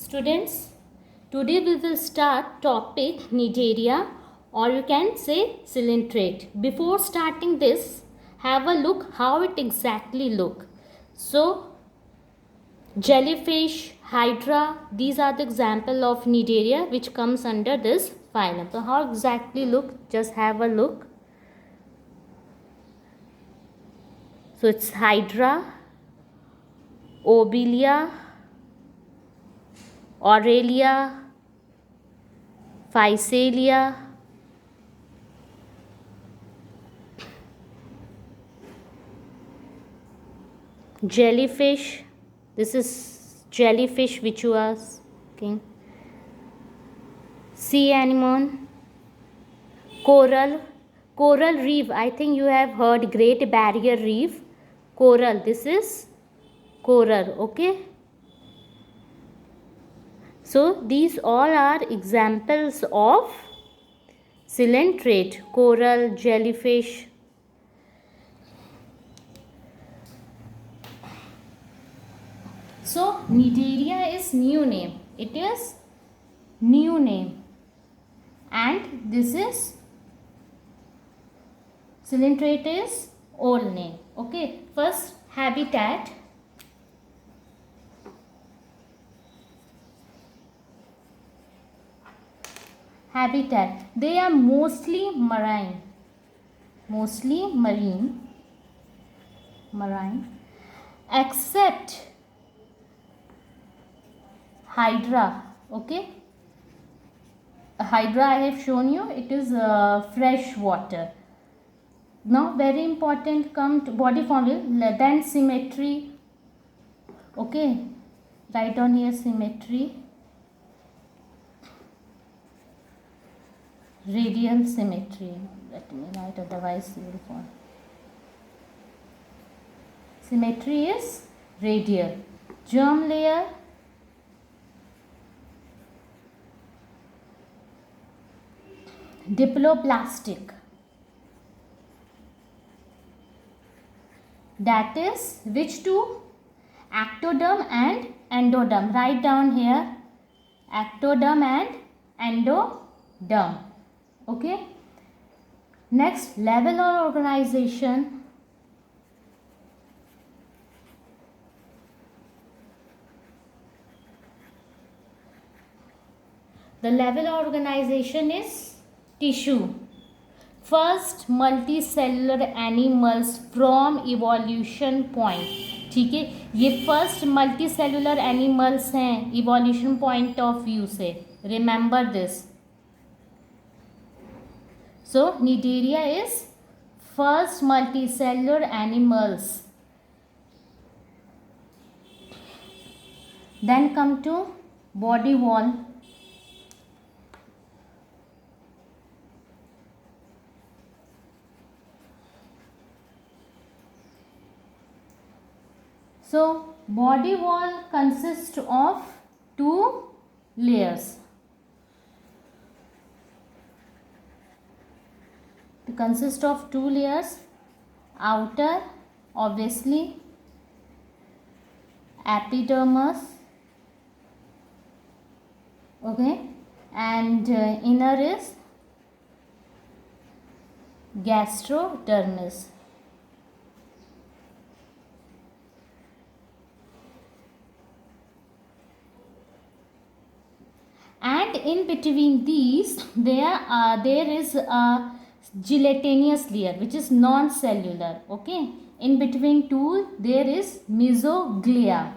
Students, today we will start topic Cnidaria, or you can say Coelenterate. Before starting this, have a look how it exactly look. So, jellyfish, hydra, these are the example of Cnidaria which comes under this phylum. So, how exactly look? Just have a look. So, it's hydra, Obelia, Aurelia, Physalia, jellyfish. This is jellyfish which you are seeing. Sea anemone, coral reef. I think you have heard Great Barrier Reef. Coral. This is coral. Okay. So these all are examples of coelenterate. Coral, jellyfish. So Cnidaria is new name. It is new name. And this is coelenterate is old name. Okay. First, habitat. Habitat. They are mostly marine. Mostly marine. Except hydra. Okay. Hydra I have shown you. It is fresh water. Now very important come to body form, then symmetry. Okay. Write down here symmetry. Radial symmetry. Let me write, otherwise you will fall. Symmetry is radial. Germ layer. Diploblastic. That is which two? Ectoderm and endoderm. Write down here ectoderm and endoderm. Okay. Next, level or organization. The level of organization is tissue. First multicellular animals from evolution point. ठीक है, ये first multicellular animals हैं evolution point of view से. Remember this. So Cnidaria is first multicellular animals. Then come to body wall. So body wall consists of two layers. It consists of two layers. Outer, obviously, epidermis. Okay, and inner is gastrodermis. And in between these there is a gelatinous layer which is non-cellular. Okay, in between two there is mesoglea.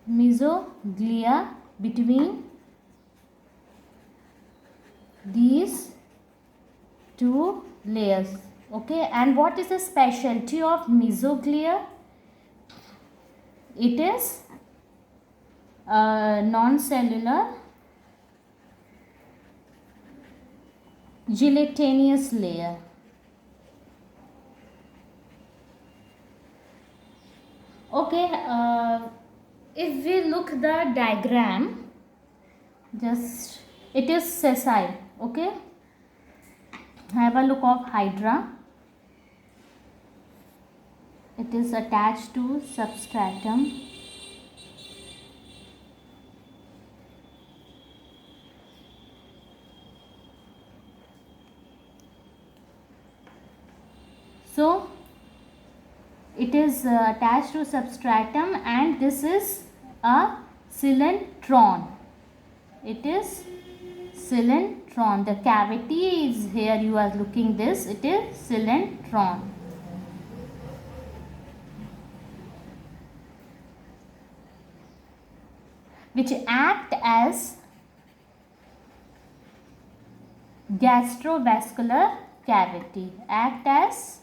Mesoglea between these two layers. Okay, and what is the specialty of mesoglea? It is non-cellular gelatinous layer. Okay, if we look the diagram, just it is sessile. Okay, have a look of hydra. it is attached to substratum. So it is attached to substratum, and this is a cylindron. It is cylindron. The cavity is here, you are looking this, it is cylindron. Which act as gastrovascular cavity. Act as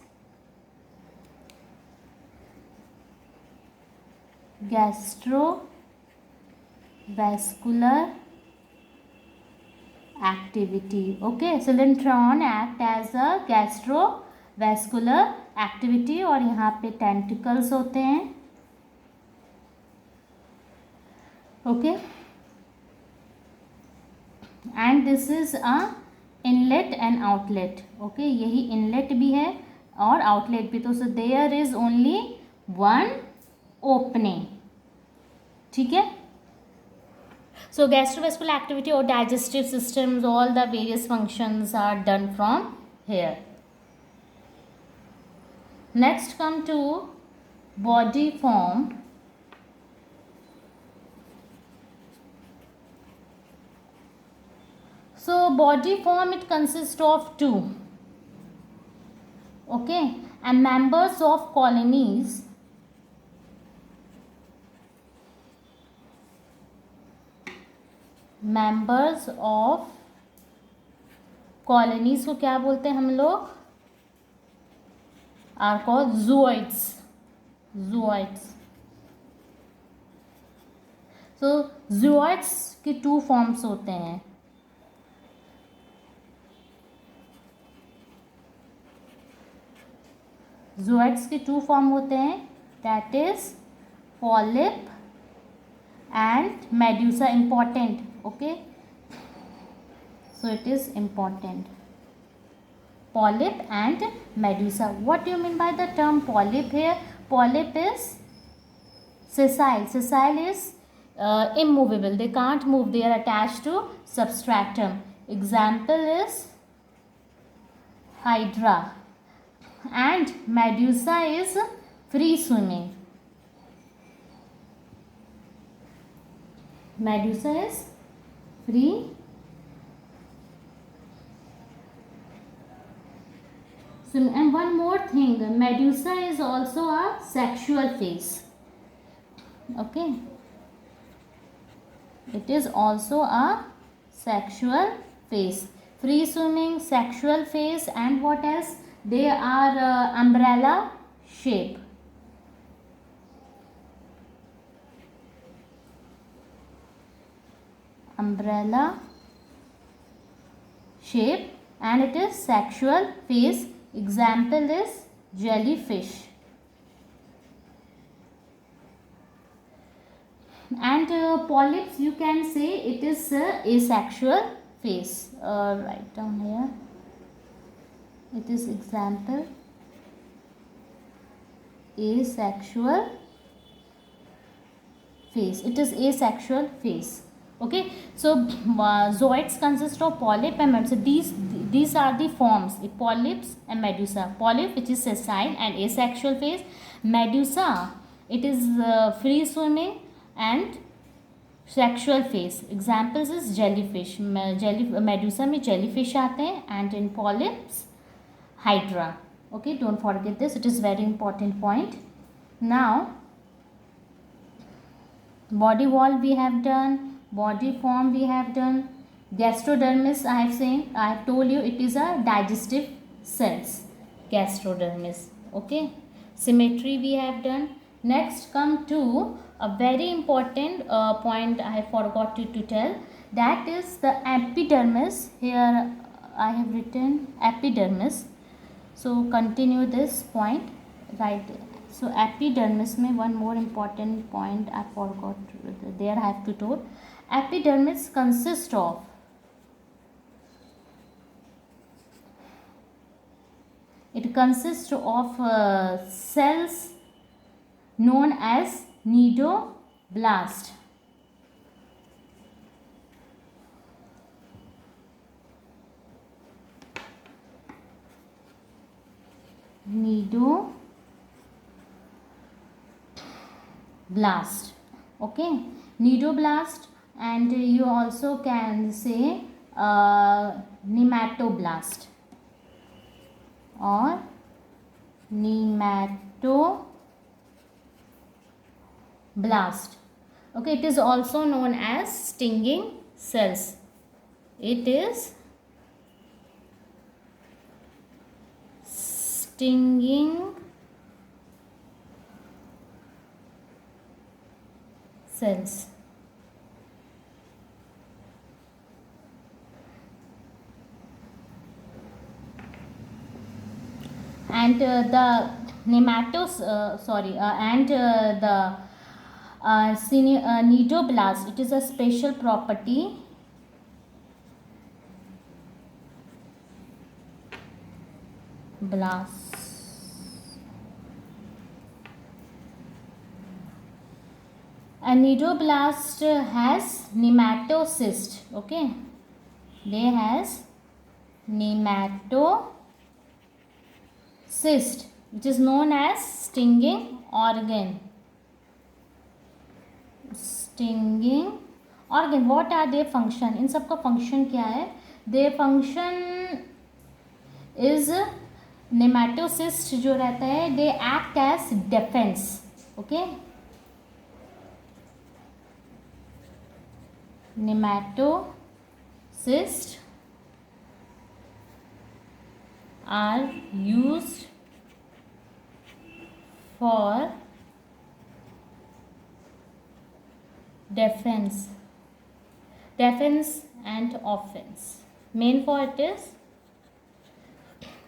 gastrovascular activity. Okay, cylindron act as a gastrovascular activity, और यहाँ पे tentacles होते हैं. Okay, and this is a inlet and outlet. Okay, यही inlet भी है और outlet भी. तो so there is only one opening. ठीक है. So gastrovascular activity or digestive systems, all the various functions are done from here. Next come to body form. So body form, it consists of two. Okay, and members of colonies को क्या बोलते हैं हम लोग? Are called zooids. So zooids के two forms होते हैं. zooids के टू फॉर्म होते हैं, that is polyp and medusa. Important. Okay, so it is important. Polyp and medusa. What do you mean by the term polyp here? Polyp is sessile. Sessile is immovable. They can't move. They are attached to substratum. Example is hydra. And medusa is free swimming. Medusa is free swim. And one more thing, medusa is also a sexual phase. Okay, it is also a sexual phase. Free swimming, sexual phase, and what else? They are umbrella shape. Umbrella shape, and it is sexual phase. Example is jellyfish. And polyps, you can say it is asexual phase. Write down here. It is example asexual phase. It is asexual phase. Okay, so zooids consist of polyp and medusa. These are the forms: polyps and medusa. Polyp, which is sessile and asexual phase. Medusa, it is free swimming and sexual phase. Examples is jellyfish. Medusa में jellyfish आते हैं, and in polyps hydra. Okay, don't forget this. It is very important point. Now body wall we have done. Body form we have done. Gastrodermis, I have told you it is a digestive cells. Gastrodermis. Okay, symmetry we have done. Next come to a very important point I forgot to tell, that is the epidermis. Here I have written epidermis, so continue this point right. So epidermis में one more important point I forgot, there I have to tell. Epidermis consists of cells known as nidoblast. Nidoblast. Okay, nidoblast, and you also can say nematoblast or nematoblast. Okay, it is also known as stinging cells. It is stinging cells. And the nematos and the nidoblast, it is a special property blast. A nidoblast has nematocyst. Okay, they has nematocyst, which is known as stinging organ. Stinging organ. What are their function? इन सब का function क्या है? Their function is nematocyst जो रहता है, they act as defense. Okay, nematocysts are used for defense and offense. Main for it is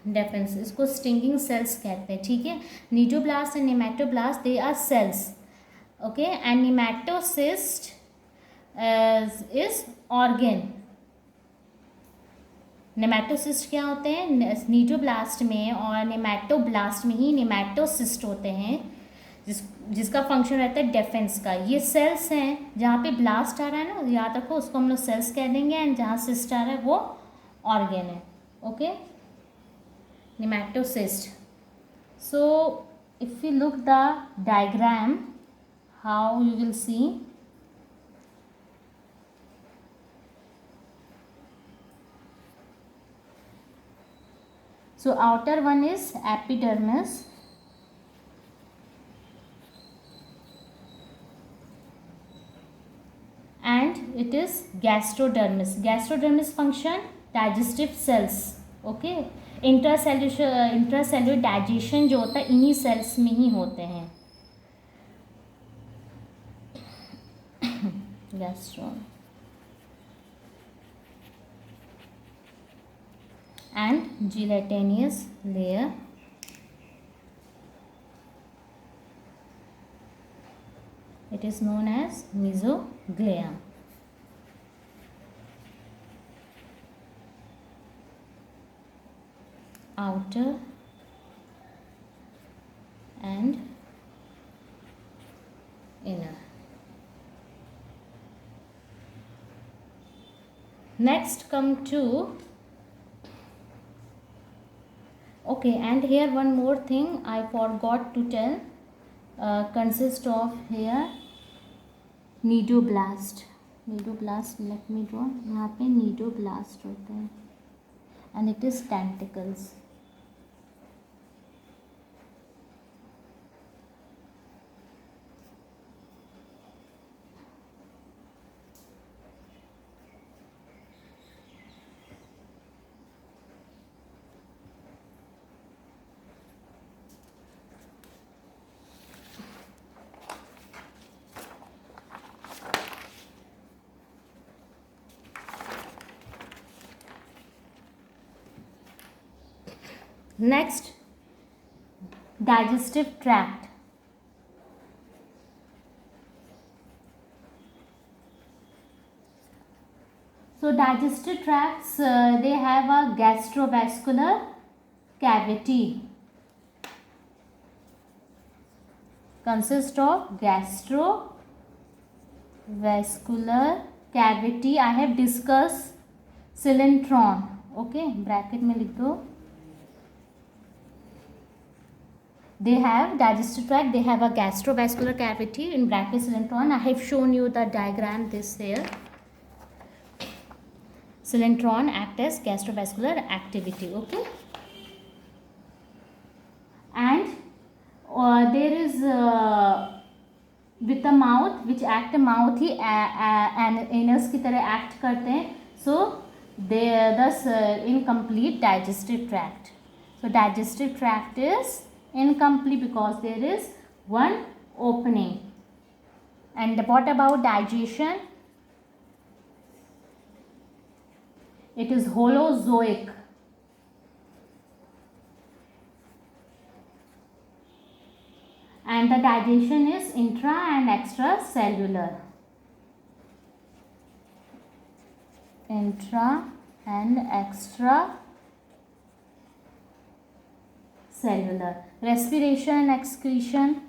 defense. इसको stinging cells कहते हैं. ठीक है, nidoblast and nematoblast, they are cells. Okay, and nematocyst is organ. Nematocyst क्या होते हैं? Cnidoblast में और नेमेटोब्लास्ट में ही नेमेटोसिस्ट होते हैं, जिसका फंक्शन रहता है डिफेंस का. ये सेल्स हैं. जहाँ पे ब्लास्ट आ रहा है ना, याद रखो, उसको हम लोग सेल्स कह देंगे, एंड जहाँ सिस्ट आ रहा है वो ऑर्गन है. Okay, nematocyst. So if you look the diagram, how you will see. So outer one is epidermis, and it is gastrodermis. Gastrodermis function digestive cells. Okay, intracellular digestion जो होता है इन्हीं sales में ही होते हैं. Gastro and gelatinous layer. It is known as mesoglea. Outer and inner. Next come to, okay, and here one more thing I forgot to tell, consists of here nidoblast. Let me draw. यहाँ पे nidoblast होता है, and it is tentacles. Next, digestive tract. So digestive tracts, they have a gastrovascular cavity consists of gastrovascular cavity. I have discussed cylindron. Okay, bracket में लिख दो. They have digestive tract, they have a gastrovascular cavity, in bracket cylindron. I have shown you the diagram this here. Cylindron act as gastrovascular activity. Okay, and there is with the mouth which act, mouth he anus की तरह act करते हैं. So they thus incomplete digestive tract. So digestive tract is incomplete because there is one opening. And what about digestion? It is holozoic. And the digestion is intra and extracellular. Intra and extracellular. Respiration and excretion.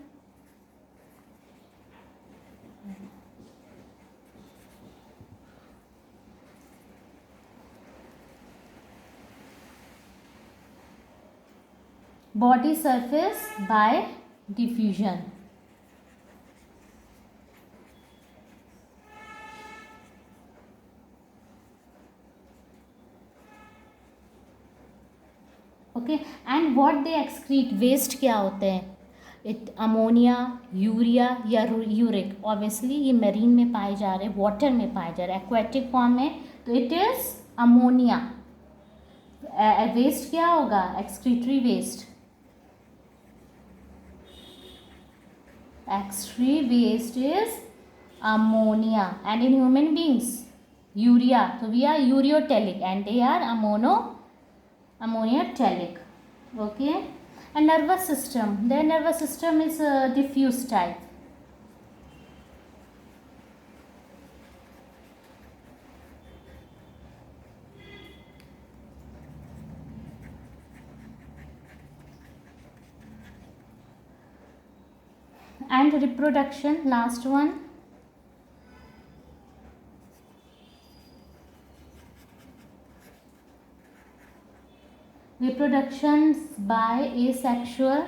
Body surface by diffusion. Okay, and what they excrete, waste क्या होते हैं? It ammonia, urea या uric. Obviously ये marine में पाए जा रहे हैं, वाटर में पाए जा रहे हैं. एक्वेटिक फॉर्म में तो इट इज अमोनिया. वेस्ट क्या होगा? Excretory waste. Excretory waste is ammonia, and in human beings urea. So we are ureotelic and they are ammoniotelic. Okay, and nervous system. Their nervous system is diffuse type. And reproduction, last one. Reproductions by asexual.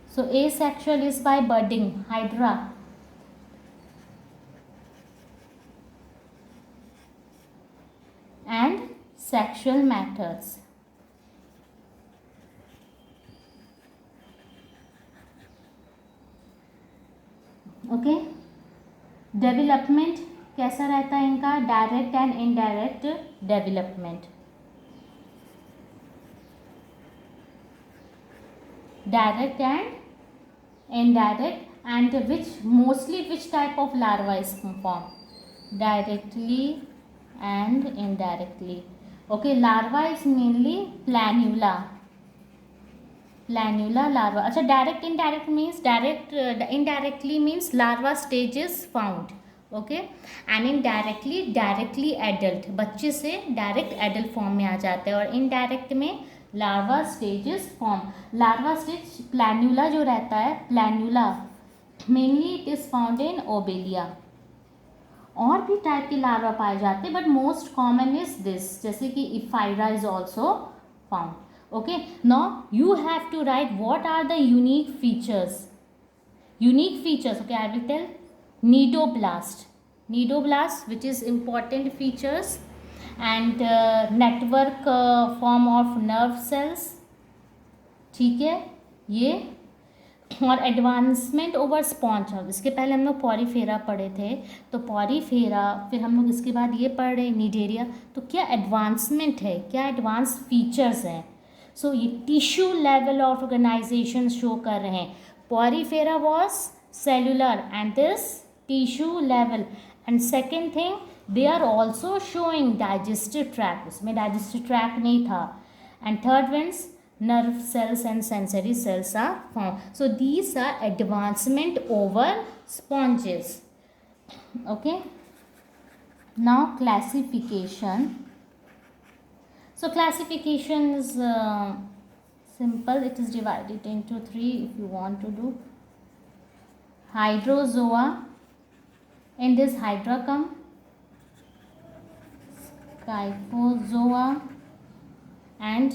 So asexual is by budding, hydra. And sexual methods. Okay, development कैसा रहता है इनका? Direct and indirect development. Direct and indirect. And which type of larva is formed? Directly and indirectly. Okay, larva is mainly planula larva. अच्छा, direct indirect means, direct indirectly means larva stage is found. Okay, and indirectly directly adult, बच्चे से direct adult form में आ जाते हैं. और indirect में larva stage is form. Larva stage planula जो रहता है, planula mainly it is found in Obelia. और भी टाइप के लार्वा पाए जाते हैं, but most common is this, जैसे कि ephyra is also found. Okay, now you have to write what are the unique features. Okay, I will tell. Nidoblast, which is important features, and network form of nerve cells. ठीक है, ये. और advancement over sponge. इसके पहले हम लोग Porifera पढ़े थे, तो पॉरीफेरा, फिर हम लोग इसके बाद ये पढ़ रहे निडेरिया. तो क्या एडवांसमेंट है, क्या एडवांस फीचर्स हैं? सो ये tissue level of organisation show कर रहे हैं. Porifera was cellular and this tissue level. And second thing, they are also showing digestive tract. इसमें डाइजेस्टिव ट्रैक्ट नहीं था. And third means nerve cells and sensory cells are formed. So these are advancement over sponges. Okay, now classification. So classification is simple. It is divided into three if you want to do. Hydrozoa, in this hydra come, Scyphozoa and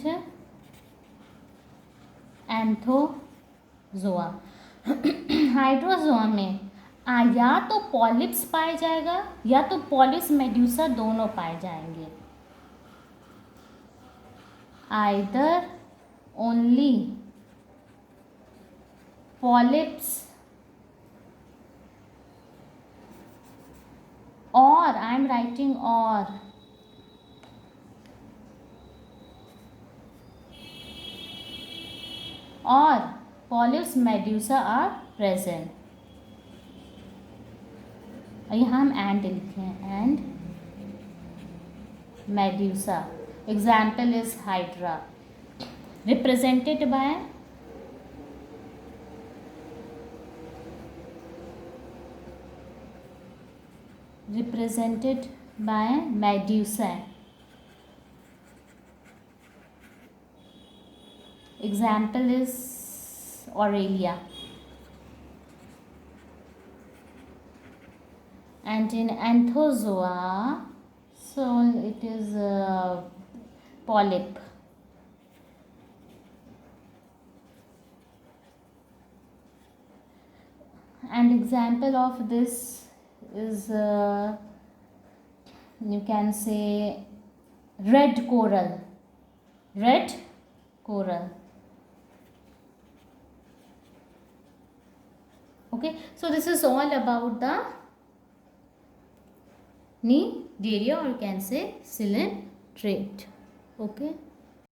Anthozoa. Hydrozoa में या तो polyps पाए जाएगा या तो polyps medusa दोनों पाए जाएंगे. आइदर ओनली पॉलिप्स और I am writing or polyps medusa are present. यहाँ हम एंड लिखे हैं, and medusa. Example is hydra, represented by medusa. Example is Aurelia. And in Anthozoa, so it is polyp. And example of this is you can say red coral. Okay, so this is all about the Cnidaria, or you can say coelenterate. Okay.